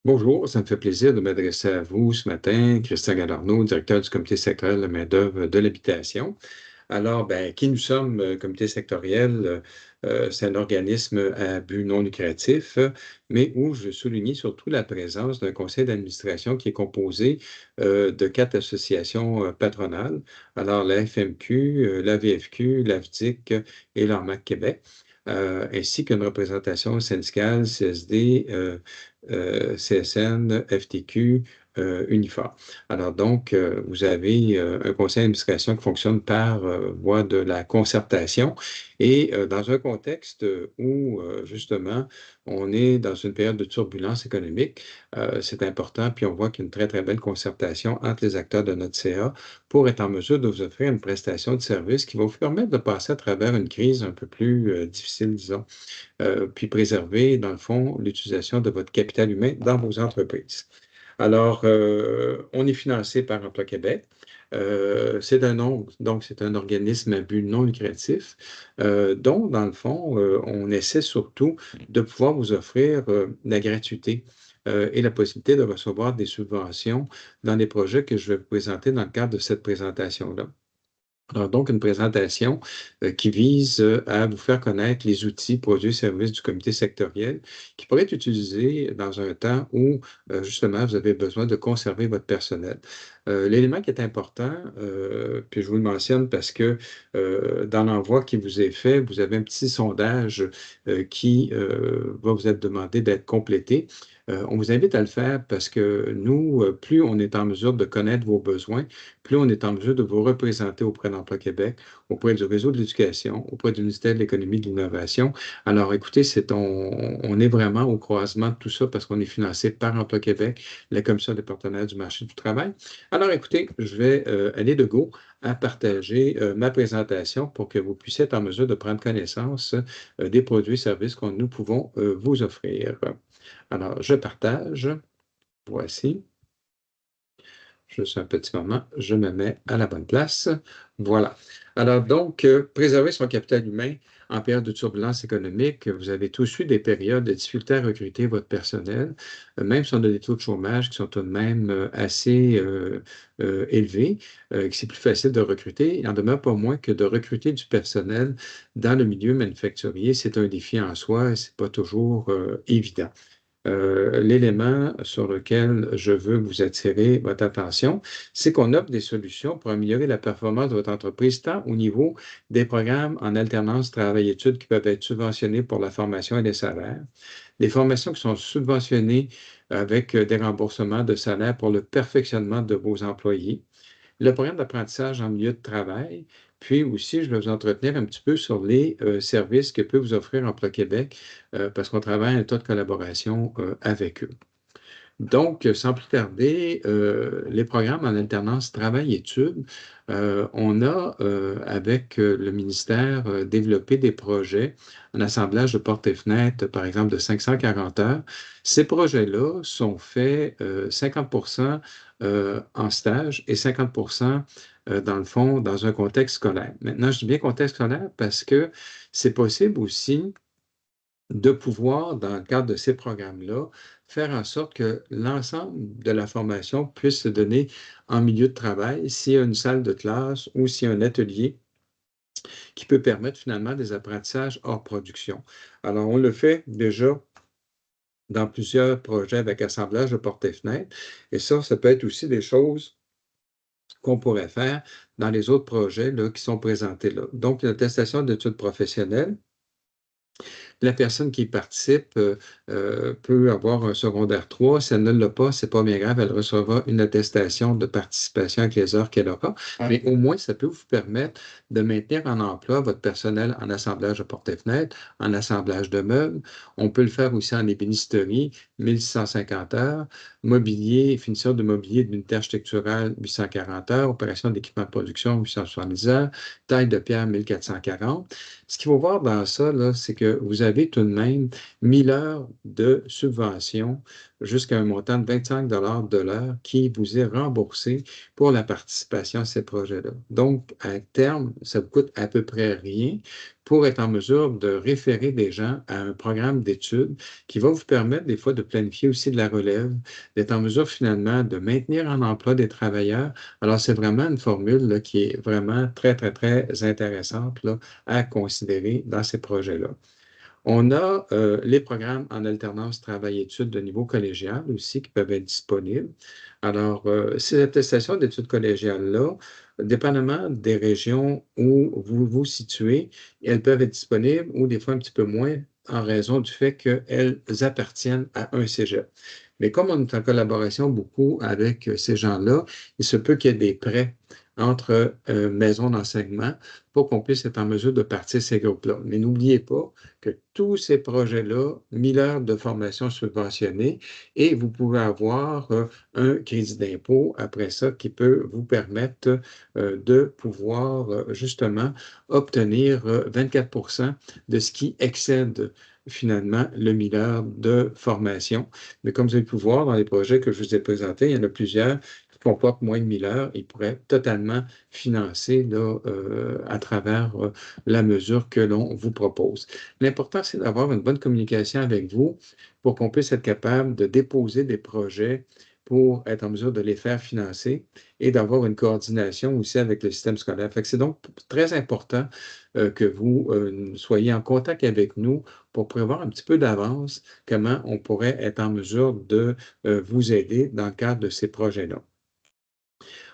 Bonjour, ça me fait plaisir de m'adresser à vous ce matin, Christian Galarneau, directeur du comité sectoriel de main-d'œuvre de l'habitation. Alors, qui nous sommes, comité sectoriel, c'est un organisme à but non lucratif, mais où je veux souligner surtout la présence d'un conseil d'administration qui est composé de 4 associations patronales. Alors, la FMQ, la VFQ, l'AFDIC et l'ARMAC Québec. Ainsi qu'une représentation syndicale, CSD, CSN, FTQ, Unifor. Alors donc, vous avez un conseil d'administration qui fonctionne par voie de la concertation et dans un contexte où, justement, on est dans une période de turbulence économique, c'est important, puis on voit qu'il y a une très, très belle concertation entre les acteurs de notre CA pour être en mesure de vous offrir une prestation de service qui va vous permettre de passer à travers une crise un peu plus difficile, disons, puis préserver, dans le fond, l'utilisation de votre capital humain dans vos entreprises. Alors, on est financé par Emploi Québec. Donc, c'est un organisme à but non lucratif, dont, dans le fond, on essaie surtout de pouvoir vous offrir la gratuité et la possibilité de recevoir des subventions dans les projets que je vais vous présenter dans le cadre de cette présentation-là. Alors, donc, une présentation qui vise à vous faire connaître les outils, produits et services du comité sectoriel qui pourraient être utilisés dans un temps où, justement, vous avez besoin de conserver votre personnel. L'élément qui est important, puis je vous le mentionne parce que dans l'envoi qui vous est fait, vous avez un petit sondage qui va vous être demandé d'être complété. On vous invite à le faire parce que nous, plus on est en mesure de connaître vos besoins, plus on est en mesure de vous représenter auprès d'Emploi Québec, auprès du réseau de l'éducation, auprès du ministère de l'Économie et de l'Innovation. Alors, écoutez, on est vraiment au croisement de tout ça parce qu'on est financé par Emploi Québec, la Commission des partenaires du marché du travail. Alors, écoutez, je vais aller de go à partager ma présentation pour que vous puissiez être en mesure de prendre connaissance des produits et services que nous pouvons vous offrir. Alors, je partage. Voici. Juste un petit moment, je me mets à la bonne place. Voilà. Alors donc, préserver son capital humain en période de turbulence économique, vous avez tous eu des périodes de difficulté à recruter votre personnel, même si on a des taux de chômage qui sont tout de même assez élevés, que c'est plus facile de recruter. Il n'en demeure pas moins que de recruter du personnel dans le milieu manufacturier, c'est un défi en soi et ce n'est pas toujours évident. L'élément sur lequel je veux vous attirer votre attention, c'est qu'on offre des solutions pour améliorer la performance de votre entreprise, tant au niveau des programmes en alternance travail-études qui peuvent être subventionnés pour la formation et les salaires, des formations qui sont subventionnées avec des remboursements de salaire pour le perfectionnement de vos employés, le programme d'apprentissage en milieu de travail, puis aussi, je vais vous entretenir un petit peu sur les services que peut vous offrir Emploi Québec, parce qu'on travaille un tas de collaboration avec eux. Donc, sans plus tarder, les programmes en alternance travail-études, on a, avec le ministère, développé des projets en assemblage de portes et fenêtres, par exemple, de 540 heures. Ces projets-là sont faits 50 en stage et 50 dans le fond, dans un contexte scolaire. Maintenant, je dis bien contexte scolaire parce que c'est possible aussi de pouvoir, dans le cadre de ces programmes-là, faire en sorte que l'ensemble de la formation puisse se donner en milieu de travail, s'il y a une salle de classe ou s'il y a un atelier qui peut permettre finalement des apprentissages hors production. Alors, on le fait déjà dans plusieurs projets avec assemblage de portes et fenêtres, et ça peut être aussi des choses qu'on pourrait faire dans les autres projets là, qui sont présentés là. Donc, l'attestation d'études professionnelles, la personne qui participe peut avoir un secondaire 3. Si elle ne l'a pas, c'est pas bien grave, elle recevra une attestation de participation avec les heures qu'elle aura. Mais au moins, ça peut vous permettre de maintenir en emploi votre personnel en assemblage de portes et fenêtres, en assemblage de meubles. On peut le faire aussi en ébénisterie, 1650 heures, mobilier, finition de mobilier d'unité architecturale, 840 heures, opération d'équipement de production, 870 heures, taille de pierre, 1440. Ce qu'il faut voir dans ça, là, c'est que vous avez avez tout de même 1000 heures de subvention jusqu'à un montant de 25 de l'heure qui vous est remboursé pour la participation à ces projets-là. Donc, à terme, ça vous coûte à peu près rien pour être en mesure de référer des gens à un programme d'études qui va vous permettre des fois de planifier aussi de la relève, d'être en mesure finalement de maintenir en emploi des travailleurs. Alors, c'est vraiment une formule là, qui est vraiment très, très, très intéressante là, à considérer dans ces projets-là. On a les programmes en alternance travail-études de niveau collégial aussi qui peuvent être disponibles. Alors, ces attestations d'études collégiales-là, dépendamment des régions où vous vous situez, elles peuvent être disponibles ou des fois un petit peu moins en raison du fait qu'elles appartiennent à un cégep. Mais comme on est en collaboration beaucoup avec ces gens-là, il se peut qu'il y ait des prêts entre maisons d'enseignement pour qu'on puisse être en mesure de partir ces groupes-là. Mais n'oubliez pas que tous ces projets-là, 1000 heures de formation subventionnée, et vous pouvez avoir un crédit d'impôt après ça qui peut vous permettre de pouvoir justement obtenir 24 de ce qui excède finalement le 1000 heures de formation. Mais comme vous avez pu voir dans les projets que je vous ai présentés, il y en a plusieurs qui comportent moins de 1000 heures. Ils pourraient totalement financer là, à travers la mesure que l'on vous propose. L'important, c'est d'avoir une bonne communication avec vous pour qu'on puisse être capable de déposer des projets pour être en mesure de les faire financer et d'avoir une coordination aussi avec le système scolaire. Fait que c'est donc très important que vous soyez en contact avec nous pour prévoir un petit peu d'avance comment on pourrait être en mesure de vous aider dans le cadre de ces projets-là.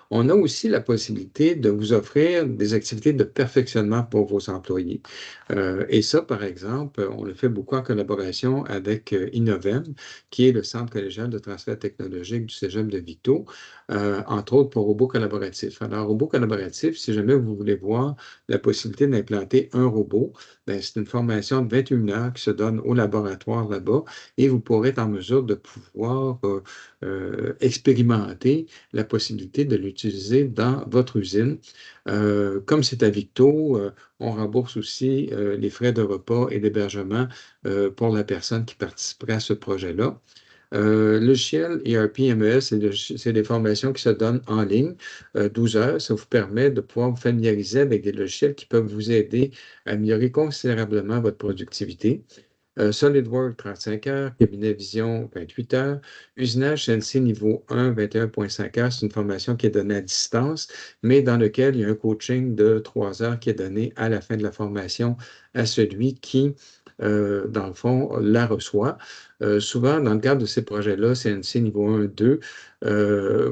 On a aussi la possibilité de vous offrir des activités de perfectionnement pour vos employés. Et ça, par exemple, on le fait beaucoup en collaboration avec Innovem, qui est le Centre collégial de transfert technologique du Cégep de Victo, entre autres pour Robot collaboratif. Alors, Robot collaboratif, si jamais vous voulez voir la possibilité d'implanter un robot, ben, c'est une formation de 21 heures qui se donne au laboratoire là-bas et vous pourrez être en mesure de pouvoir expérimenter la possibilité de l'utiliser dans votre usine. Comme c'est à Victo, on rembourse aussi les frais de repas et d'hébergement pour la personne qui participerait à ce projet-là. Logiciel ERP MES, c'est des formations qui se donnent en ligne, 12 heures. Ça vous permet de pouvoir vous familiariser avec des logiciels qui peuvent vous aider à améliorer considérablement votre productivité. SolidWorks, 35 heures. Cabinet Vision, 28 heures. Usinage CNC niveau 1, 21,5 heures. C'est une formation qui est donnée à distance, mais dans lequel il y a un coaching de 3 heures qui est donné à la fin de la formation à celui qui, dans le fond, la reçoit. Souvent, dans le cadre de ces projets-là, CNC niveau 1, 2,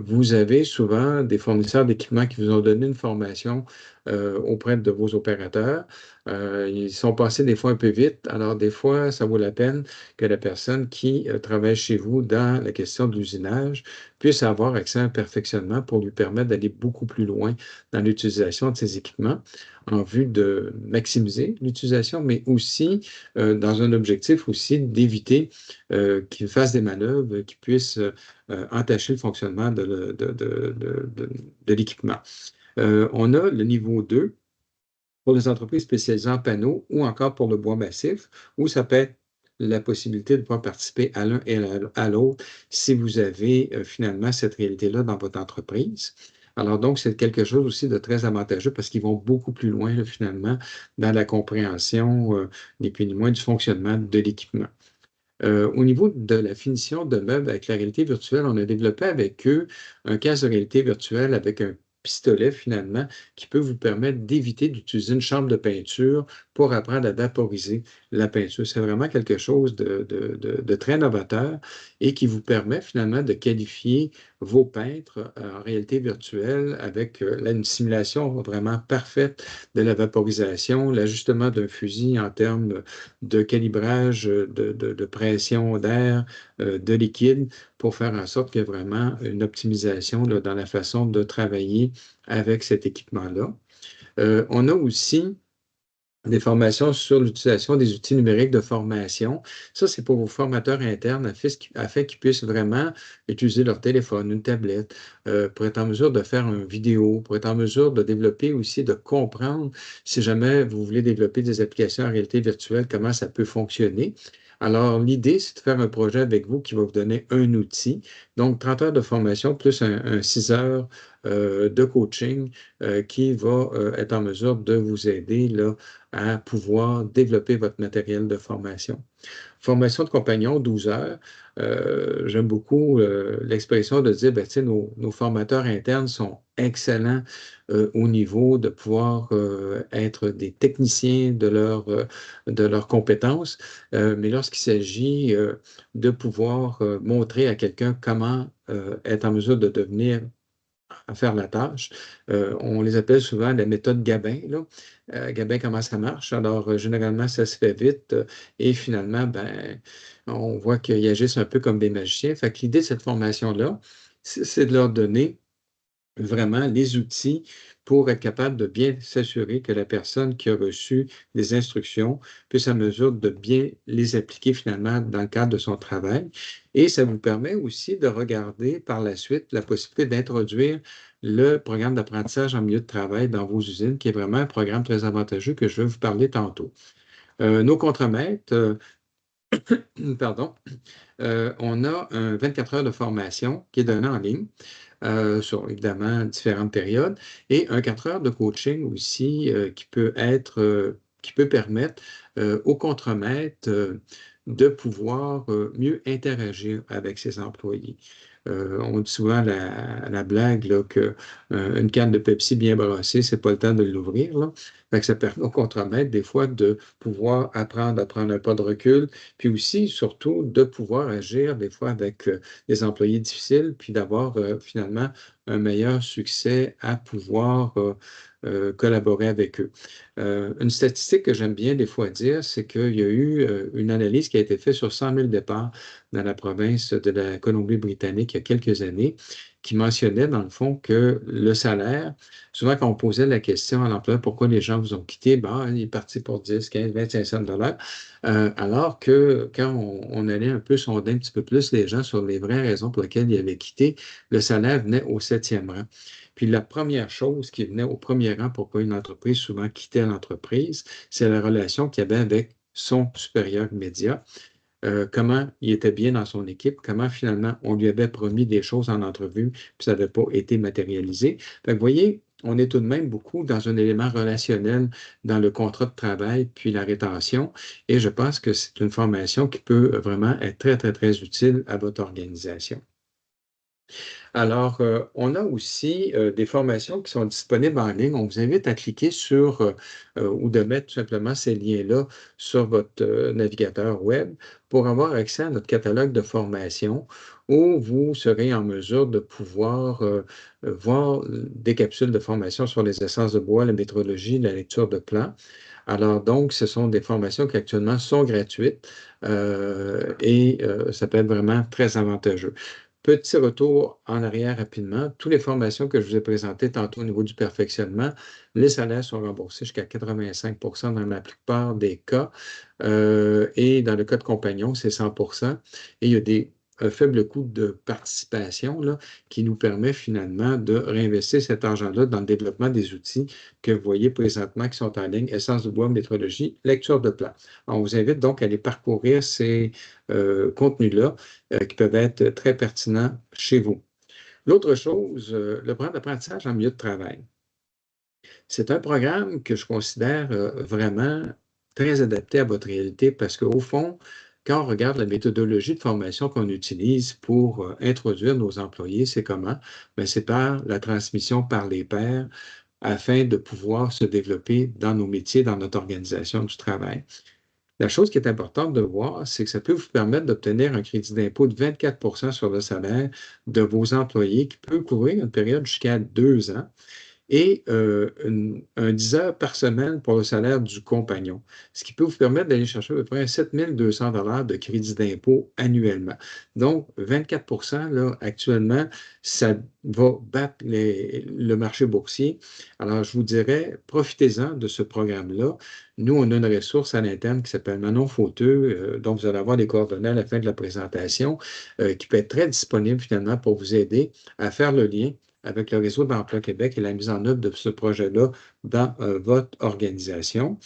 vous avez souvent des fournisseurs d'équipements qui vous ont donné une formation auprès de vos opérateurs. Ils sont passés des fois un peu vite, alors des fois, ça vaut la peine que la personne qui travaille chez vous dans la question de l'usinage puisse avoir accès à un perfectionnement pour lui permettre d'aller beaucoup plus loin dans l'utilisation de ces équipements en vue de maximiser l'utilisation, mais aussi dans un objectif aussi d'éviter qu'il fasse des manœuvres qui puissent entacher le fonctionnement de l'équipement. On a le niveau 2 pour les entreprises spécialisées en panneaux ou encore pour le bois massif, où ça peut être la possibilité de pouvoir participer à l'un et à l'autre si vous avez finalement cette réalité-là dans votre entreprise. Alors donc, c'est quelque chose aussi de très avantageux parce qu'ils vont beaucoup plus loin là, finalement dans la compréhension, ni plus ni moins, du fonctionnement de l'équipement. Au niveau de la finition de meubles avec la réalité virtuelle, on a développé avec eux un casque de réalité virtuelle avec un pistolet finalement qui peut vous permettre d'éviter d'utiliser une chambre de peinture pour apprendre à vaporiser la peinture. C'est vraiment quelque chose de très novateur et qui vous permet finalement de qualifier vos peintres en réalité virtuelle avec une simulation vraiment parfaite de la vaporisation, l'ajustement d'un fusil en termes de calibrage de pression d'air, de liquide, pour faire en sorte qu'il y ait vraiment une optimisation là, dans la façon de travailler avec cet équipement-là. On a aussi des formations sur l'utilisation des outils numériques de formation. Ça, c'est pour vos formateurs internes afin qu'ils puissent vraiment utiliser leur téléphone, une tablette, pour être en mesure de faire une vidéo, pour être en mesure de développer aussi, de comprendre si jamais vous voulez développer des applications en réalité virtuelle, comment ça peut fonctionner. Alors, l'idée, c'est de faire un projet avec vous qui va vous donner un outil. Donc, 30 heures de formation plus un 6 heures de coaching qui va être en mesure de vous aider là, à pouvoir développer votre matériel de formation. Formation de compagnon, 12 heures. J'aime beaucoup l'expression de dire, ben, nos formateurs internes sont excellents au niveau de pouvoir être des techniciens de leurs compétences, mais lorsqu'il s'agit de pouvoir montrer à quelqu'un comment être en mesure de devenir à faire la tâche. On les appelle souvent la méthode Gabin, là. Gabin, comment ça marche? Alors, généralement, ça se fait vite et finalement, ben, on voit qu'ils agissent un peu comme des magiciens. Fait que l'idée de cette formation-là, c'est de leur donner vraiment les outils pour être capable de bien s'assurer que la personne qui a reçu des instructions puisse à mesure de bien les appliquer finalement dans le cadre de son travail. Et ça vous permet aussi de regarder par la suite la possibilité d'introduire le programme d'apprentissage en milieu de travail dans vos usines, qui est vraiment un programme très avantageux que je vais vous parler tantôt. Nos contremaîtres, pardon, on a un 24 heures de formation qui est donné en ligne sur évidemment différentes périodes et un 4 heures de coaching aussi qui peut permettre au contremaître de pouvoir mieux interagir avec ses employés. On dit souvent la blague là, que une canne de Pepsi bien brassée, c'est pas le temps de l'ouvrir. Là. Fait que ça permet au contremaître des fois de pouvoir apprendre à prendre un pas de recul, puis aussi, surtout, de pouvoir agir des fois avec des employés difficiles, puis d'avoir finalement un meilleur succès à pouvoir collaborer avec eux. Une statistique que j'aime bien des fois dire, c'est qu'il y a eu une analyse qui a été faite sur 100 000 départs dans la province de la Colombie-Britannique il y a quelques années, qui mentionnait dans le fond que le salaire, souvent quand on posait la question à l'employeur pourquoi les gens vous ont quitté, ben, il est parti pour 10, 15, 25 cents de l'heure. Alors que quand on allait un peu sonder un petit peu plus les gens sur les vraies raisons pour lesquelles ils avaient quitté, le salaire venait au 7e rang. Puis la première chose qui venait au premier rang pourquoi une entreprise souvent quittait l'entreprise, c'est la relation qu'il y avait avec son supérieur immédiat. Comment il était bien dans son équipe, comment finalement on lui avait promis des choses en entrevue, puis ça n'avait pas été matérialisé. Fait que vous voyez, on est tout de même beaucoup dans un élément relationnel dans le contrat de travail, puis la rétention, et je pense que c'est une formation qui peut vraiment être très, très, très utile à votre organisation. Alors, on a aussi des formations qui sont disponibles en ligne. On vous invite à cliquer sur ou de mettre tout simplement ces liens-là sur votre navigateur web pour avoir accès à notre catalogue de formations où vous serez en mesure de pouvoir voir des capsules de formation sur les essences de bois, la métrologie, la lecture de plans. Alors, donc, ce sont des formations qui actuellement sont gratuites et ça peut être vraiment très avantageux. Petit retour en arrière rapidement. Toutes les formations que je vous ai présentées tantôt au niveau du perfectionnement, les salaires sont remboursés jusqu'à 85 dans la plupart des cas. Et dans le cas de compagnon, c'est 100 Et il y a un faible coût de participation là, qui nous permet finalement de réinvestir cet argent-là dans le développement des outils que vous voyez présentement qui sont en ligne, Essence de bois, métrologie, lecture de plans. On vous invite donc à aller parcourir ces contenus-là qui peuvent être très pertinents chez vous. L'autre chose, le programme d'apprentissage en milieu de travail. C'est un programme que je considère vraiment très adapté à votre réalité parce qu'au fond, quand on regarde la méthodologie de formation qu'on utilise pour introduire nos employés, c'est comment? Bien, c'est par la transmission par les pairs afin de pouvoir se développer dans nos métiers, dans notre organisation du travail. La chose qui est importante de voir, c'est que ça peut vous permettre d'obtenir un crédit d'impôt de 24 sur le salaire de vos employés qui peut couvrir une période jusqu'à 2 ans. et un 10 heures par semaine pour le salaire du compagnon, ce qui peut vous permettre d'aller chercher à peu près 7 200 de crédit d'impôt annuellement. Donc, 24 là, actuellement, ça va battre le marché boursier. Alors, je vous dirais, profitez-en de ce programme-là. Nous, on a une ressource à l'interne qui s'appelle Manon Fauteux, dont vous allez avoir les coordonnées à la fin de la présentation, qui peut être très disponible finalement pour vous aider à faire le lien avec le réseau d'Emploi Québec et la mise en œuvre de ce projet-là dans votre organisation.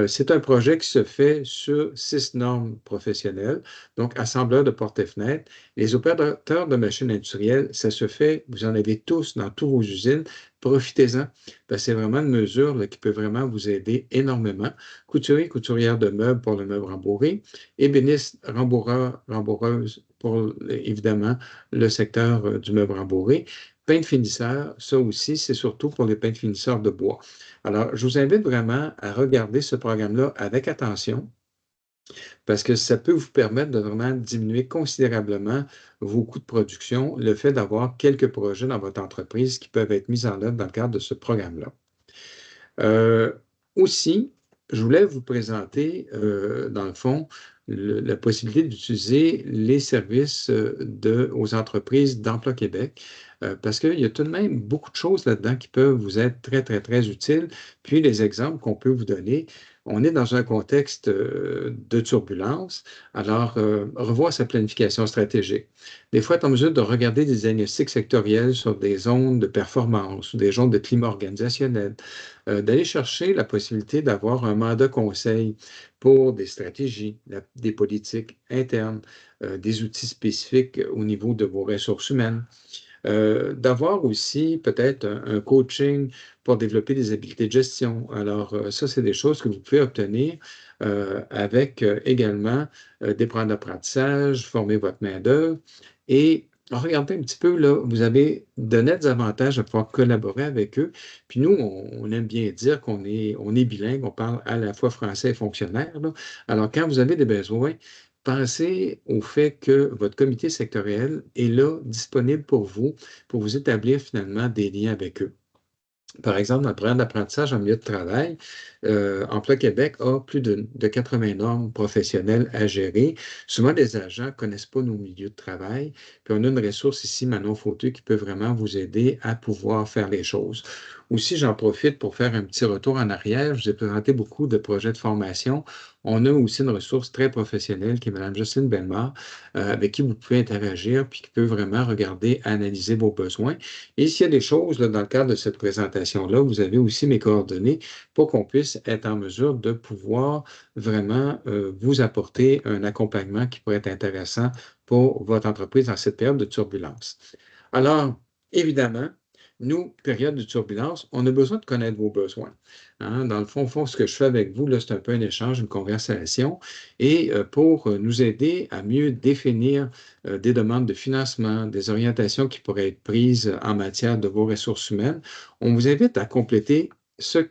C'est un projet qui se fait sur 6 normes professionnelles, donc assembleur de portes et fenêtres. Les opérateurs de machines industrielles, ça se fait, vous en avez tous dans toutes vos usines. Profitez-en, parce que c'est vraiment une mesure là, qui peut vraiment vous aider énormément. Couturier, couturière de meubles pour le meuble rembourré, ébéniste, rembourreur, rembourreuse pour évidemment le secteur du meuble rembourré. Peintre finisseur, ça aussi, c'est surtout pour les peintres finisseurs de bois. Alors, je vous invite vraiment à regarder ce programme-là avec attention parce que ça peut vous permettre de vraiment diminuer considérablement vos coûts de production, le fait d'avoir quelques projets dans votre entreprise qui peuvent être mis en œuvre dans le cadre de ce programme-là. Euh, Aussi, je voulais vous présenter, dans le fond, la possibilité d'utiliser les services aux entreprises d'Emploi Québec, parce qu'il y a tout de même beaucoup de choses là-dedans qui peuvent vous être très, très, très utiles. Puis les exemples qu'on peut vous donner, on est dans un contexte de turbulence, alors revoir sa planification stratégique. Des fois, être en mesure de regarder des diagnostics sectoriels sur des zones de performance ou des zones de climat organisationnel, d'aller chercher la possibilité d'avoir un mandat conseil pour des stratégies, des politiques internes, des outils spécifiques au niveau de vos ressources humaines. D'avoir aussi peut-être un coaching pour développer des habiletés de gestion. Alors, ça, c'est des choses que vous pouvez obtenir avec également des programmes d'apprentissage, former votre main-d'œuvre et regardez un petit peu, là, vous avez de nets avantages à pouvoir collaborer avec eux. Puis nous, on aime bien dire qu'on est bilingue, on parle à la fois français et fonctionnaire, là. Alors, quand vous avez des besoins, pensez au fait que votre comité sectoriel est là, disponible pour vous établir finalement des liens avec eux. Par exemple, dans le programme d'apprentissage en milieu de travail, Emploi Québec a plus de 80 normes professionnelles à gérer. Souvent, les agents ne connaissent pas nos milieux de travail. Puis on a une ressource ici, Manon Fauteux, qui peut vraiment vous aider à pouvoir faire les choses. Aussi, j'en profite pour faire un petit retour en arrière. Je vous ai présenté beaucoup de projets de formation. On a aussi une ressource très professionnelle qui est Mme Jocelyne Bellemare, avec qui vous pouvez interagir, puis qui peut vraiment regarder, analyser vos besoins. Et s'il y a des choses là, dans le cadre de cette présentation-là, vous avez aussi mes coordonnées pour qu'on puisse être en mesure de pouvoir vraiment vous apporter un accompagnement qui pourrait être intéressant pour votre entreprise dans cette période de turbulence. Alors, évidemment, nous, période de turbulence, on a besoin de connaître vos besoins. Hein. Dans le fond, ce que je fais avec vous, là, c'est un peu un échange, une conversation, et pour nous aider à mieux définir des demandes de financement, des orientations qui pourraient être prises en matière de vos ressources humaines, on vous invite à compléter ce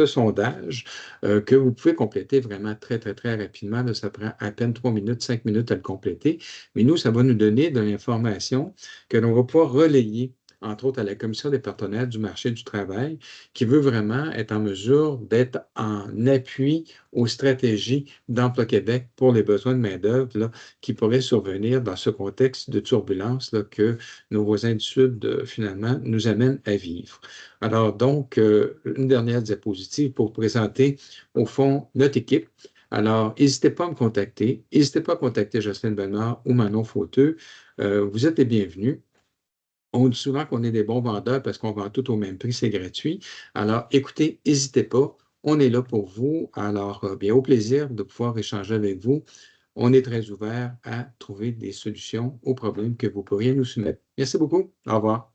sondage que vous pouvez compléter vraiment très, très, très rapidement. Là, ça prend à peine 3 minutes, 5 minutes à le compléter. Mais nous, ça va nous donner de l'information que l'on va pouvoir relayer, entre autres, à la Commission des partenaires du marché du travail, qui veut vraiment être en mesure d'être en appui aux stratégies d'Emploi Québec pour les besoins de main-d'œuvre qui pourraient survenir dans ce contexte de turbulence là, que nos voisins du Sud, finalement, nous amènent à vivre. Alors, donc, une dernière diapositive pour présenter, au fond, notre équipe. Alors, n'hésitez pas à me contacter. N'hésitez pas à contacter Jocelyne Bellemare ou Manon Fauteux. Vous êtes les bienvenus. On dit souvent qu'on est des bons vendeurs parce qu'on vend tout au même prix, c'est gratuit. Alors, écoutez, n'hésitez pas. On est là pour vous. Alors, bien, au plaisir de pouvoir échanger avec vous. On est très ouvert à trouver des solutions aux problèmes que vous pourriez nous soumettre. Merci beaucoup. Au revoir.